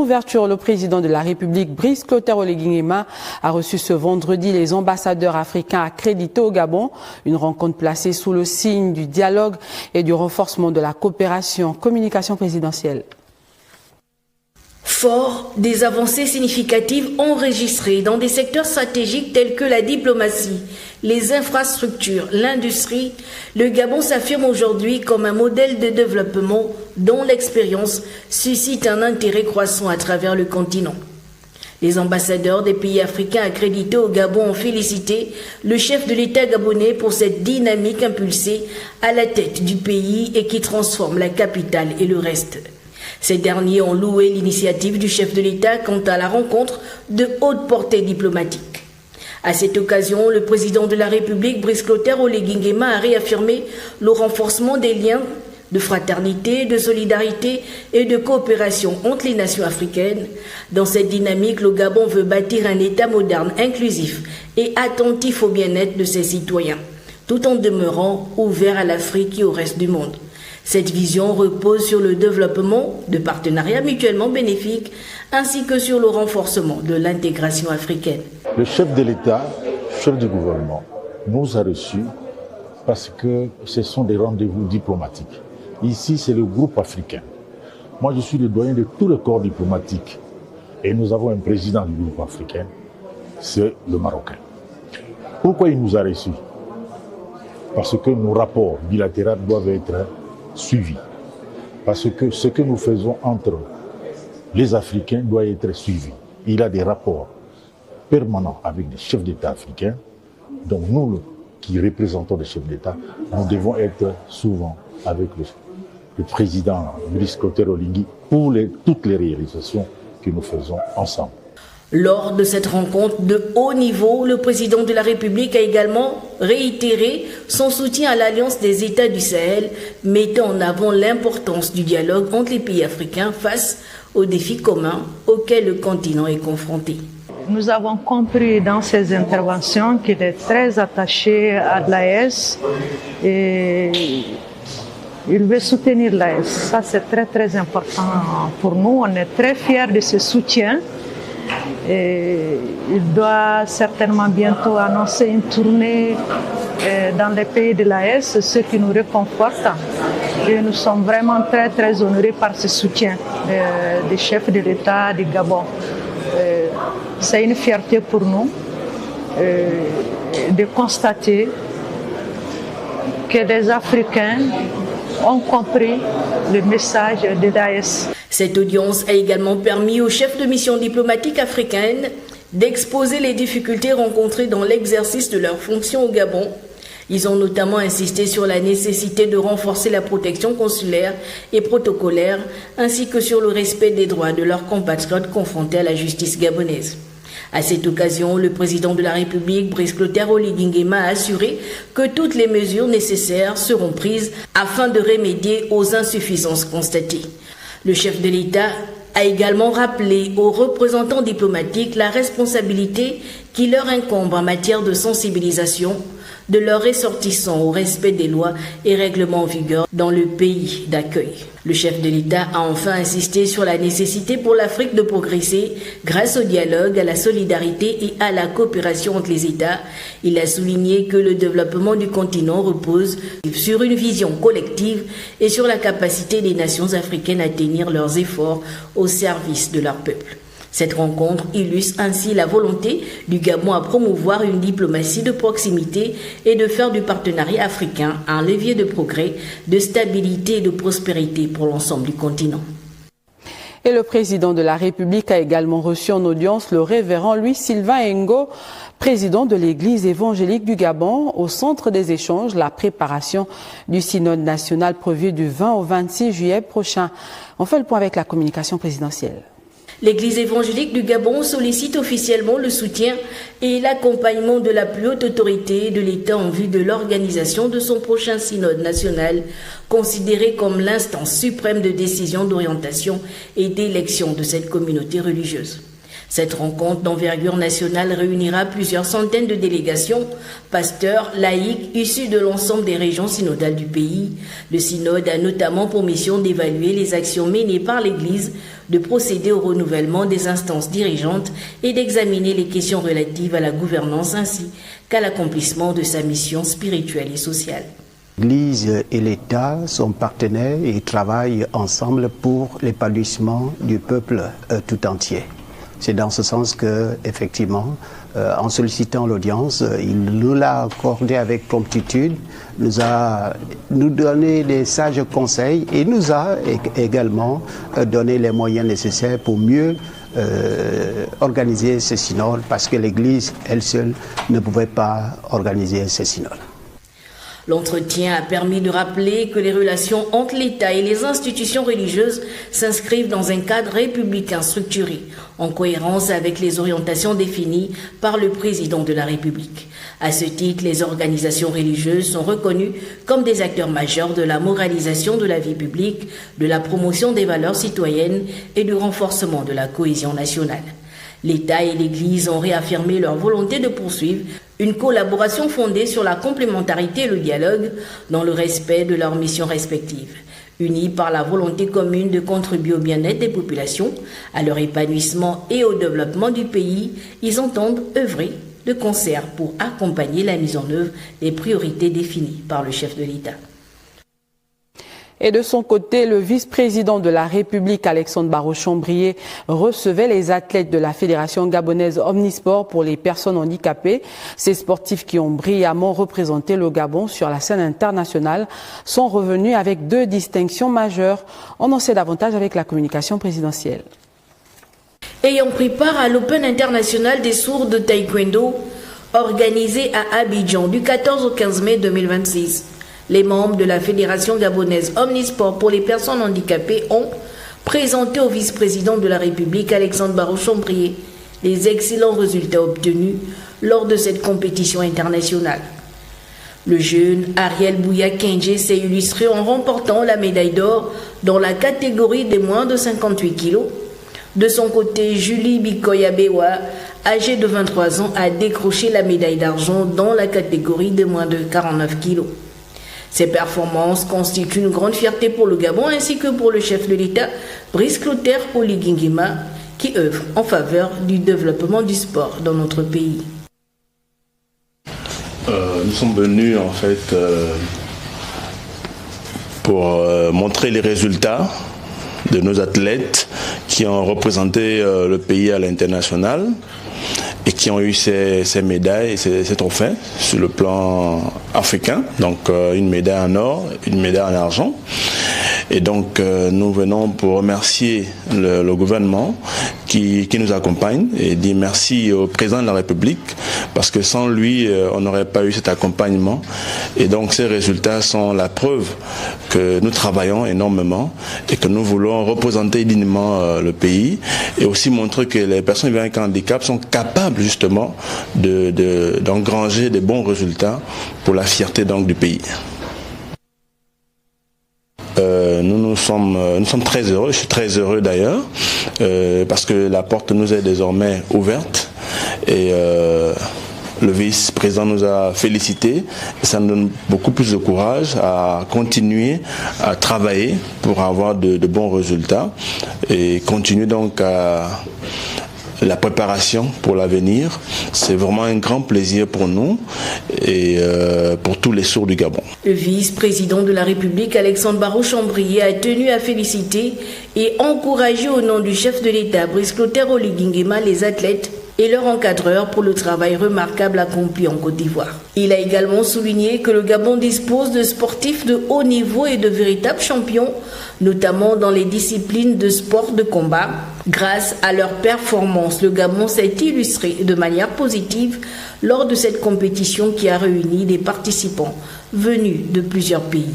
Ouverture, le président de la République, Brice Clotaire Oligui Nguema, a reçu ce vendredi les ambassadeurs africains accrédités au Gabon. Une rencontre placée sous le signe du dialogue et du renforcement de la coopération. Communication présidentielle. Fort des avancées significatives enregistrées dans des secteurs stratégiques tels que la diplomatie, les infrastructures, l'industrie, le Gabon s'affirme aujourd'hui comme un modèle de développement dont l'expérience suscite un intérêt croissant à travers le continent. Les ambassadeurs des pays africains accrédités au Gabon ont félicité le chef de l'État gabonais pour cette dynamique impulsée à la tête du pays et qui transforme la capitale et le reste. Ces derniers ont loué l'initiative du chef de l'État quant à la rencontre de haute portée diplomatique. À cette occasion, le président de la République, Brice Clotaire Oligui Nguema, a réaffirmé le renforcement des liens de fraternité, de solidarité et de coopération entre les nations africaines. Dans cette dynamique, le Gabon veut bâtir un État moderne, inclusif et attentif au bien-être de ses citoyens, tout en demeurant ouvert à l'Afrique et au reste du monde. Cette vision repose sur le développement de partenariats mutuellement bénéfiques ainsi que sur le renforcement de l'intégration africaine. Le chef de l'État, chef du gouvernement, nous a reçus parce que ce sont des rendez-vous diplomatiques. Ici, c'est le groupe africain. Moi, je suis le doyen de tout le corps diplomatique. Et nous avons un président du groupe africain, c'est le Marocain. Pourquoi il nous a reçus? Parce que nos rapports bilatéraux doivent être suivi. Parce que ce que nous faisons entre les Africains doit être suivi. Il y a des rapports permanents avec des chefs d'État africains. Donc nous, qui représentons les chefs d'État, nous devons être souvent avec le président Brice Clotaire Oligui pour toutes les réalisations que nous faisons ensemble. Lors de cette rencontre de haut niveau, le président de la République a également réitéré son soutien à l'Alliance des États du Sahel, mettant en avant l'importance du dialogue entre les pays africains face aux défis communs auxquels le continent est confronté. Nous avons compris dans ces interventions qu'il est très attaché à l'AES et il veut soutenir l'AES. Ça, c'est très très important pour nous. On est très fiers de ce soutien. Et il doit certainement bientôt annoncer une tournée dans les pays de l'AES, ce qui nous réconforte. Et nous sommes vraiment très très honorés par ce soutien des chefs de l'État du Gabon. C'est une fierté pour nous de constater que les Africains ont compris le message de l'AES. Cette audience a également permis aux chefs de mission diplomatique africaine d'exposer les difficultés rencontrées dans l'exercice de leurs fonctions au Gabon. Ils ont notamment insisté sur la nécessité de renforcer la protection consulaire et protocolaire, ainsi que sur le respect des droits de leurs compatriotes confrontés à la justice gabonaise. À cette occasion, le président de la République, Brice Clotaire Oligui Nguema, a assuré que toutes les mesures nécessaires seront prises afin de remédier aux insuffisances constatées. Le chef de l'État a également rappelé aux représentants diplomatiques la responsabilité qui leur incombe en matière de sensibilisation de leurs ressortissants au respect des lois et règlements en vigueur dans le pays d'accueil. Le chef de l'État a enfin insisté sur la nécessité pour l'Afrique de progresser grâce au dialogue, à la solidarité et à la coopération entre les États. Il a souligné que le développement du continent repose sur une vision collective et sur la capacité des nations africaines à tenir leurs efforts au service de leur peuple. Cette rencontre illustre ainsi la volonté du Gabon à promouvoir une diplomatie de proximité et de faire du partenariat africain un levier de progrès, de stabilité et de prospérité pour l'ensemble du continent. Et le président de la République a également reçu en audience le révérend Louis-Sylvain Ngo, président de l'Église évangélique du Gabon. Au centre des échanges, la préparation du synode national prévu du 20 au 26 juillet prochain. On fait le point avec la communication présidentielle. L'Église évangélique du Gabon sollicite officiellement le soutien et l'accompagnement de la plus haute autorité de l'État en vue de l'organisation de son prochain synode national, considéré comme l'instance suprême de décision d'orientation et d'élection de cette communauté religieuse. Cette rencontre d'envergure nationale réunira plusieurs centaines de délégations, pasteurs, laïcs, issus de l'ensemble des régions synodales du pays. Le synode a notamment pour mission d'évaluer les actions menées par l'Église, de procéder au renouvellement des instances dirigeantes et d'examiner les questions relatives à la gouvernance ainsi qu'à l'accomplissement de sa mission spirituelle et sociale. L'Église et l'État sont partenaires et travaillent ensemble pour l'épanouissement du peuple tout entier. C'est dans ce sens que, effectivement, en sollicitant l'audience, il nous l'a accordé avec promptitude, nous donné des sages conseils et nous a également donné les moyens nécessaires pour mieux organiser ce synode, parce que l'Église, elle seule, ne pouvait pas organiser ce synode. L'entretien a permis de rappeler que les relations entre l'État et les institutions religieuses s'inscrivent dans un cadre républicain structuré, en cohérence avec les orientations définies par le président de la République. À ce titre, les organisations religieuses sont reconnues comme des acteurs majeurs de la moralisation de la vie publique, de la promotion des valeurs citoyennes et du renforcement de la cohésion nationale. L'État et l'Église ont réaffirmé leur volonté de poursuivre une collaboration fondée sur la complémentarité et le dialogue dans le respect de leurs missions respectives. Unis par la volonté commune de contribuer au bien-être des populations, à leur épanouissement et au développement du pays, ils entendent œuvrer de concert pour accompagner la mise en œuvre des priorités définies par le chef de l'État. Et de son côté, le vice-président de la République, Alexandre Barrot-Chambrier, recevait les athlètes de la Fédération gabonaise Omnisport pour les personnes handicapées. Ces sportifs qui ont brillamment représenté le Gabon sur la scène internationale sont revenus avec 2 distinctions majeures. On en sait davantage avec la communication présidentielle. Ayant pris part à l'Open international des sourds de taekwondo, organisé à Abidjan du 14 au 15 mai 2026, les membres de la Fédération gabonaise Omnisport pour les personnes handicapées ont présenté au vice-président de la République, Alexandre Barrot-Chambrier, les excellents résultats obtenus lors de cette compétition internationale. Le jeune Ariel Bouya-Kenje s'est illustré en remportant la médaille d'or dans la catégorie des moins de 58 kilos. De son côté, Julie Bikoya-Bewa, âgée de 23 ans, a décroché la médaille d'argent dans la catégorie des moins de 49 kilos. Ces performances constituent une grande fierté pour le Gabon ainsi que pour le chef de l'État, Brice Clotaire Oligui-Nguema, qui œuvre en faveur du développement du sport dans notre pays. Nous sommes venus en fait pour montrer les résultats de nos athlètes qui ont représenté le pays à l'international et qui ont eu ces médailles et ces trophées sur le plan africain. Donc une médaille en or, une médaille en argent. Et donc nous venons pour remercier le gouvernement qui nous accompagne et dire merci au président de la République parce que sans lui on n'aurait pas eu cet accompagnement. Et donc ces résultats sont la preuve que nous travaillons énormément et que nous voulons représenter dignement le pays et aussi montrer que les personnes vivant avec un handicap sont capables justement d'engranger des bons résultats pour la fierté donc du pays. Nous sommes très heureux, je suis très heureux d'ailleurs, parce que la porte nous est désormais ouverte et le vice-président nous a félicités et ça nous donne beaucoup plus de courage à continuer à travailler pour avoir de bons résultats et continuer donc à la préparation pour l'avenir. C'est vraiment un grand plaisir pour nous et pour tous les sourds du Gabon. Le vice-président de la République, Alexandre Barrot-Chambrier, a tenu à féliciter et encourager au nom du chef de l'État, Brice Clotaire Oligui-Nguema, les athlètes et leurs encadreurs pour le travail remarquable accompli en Côte d'Ivoire. Il a également souligné que le Gabon dispose de sportifs de haut niveau et de véritables champions, notamment dans les disciplines de sport de combat. Grâce à leurs performances, le Gabon s'est illustré de manière positive lors de cette compétition qui a réuni des participants venus de plusieurs pays.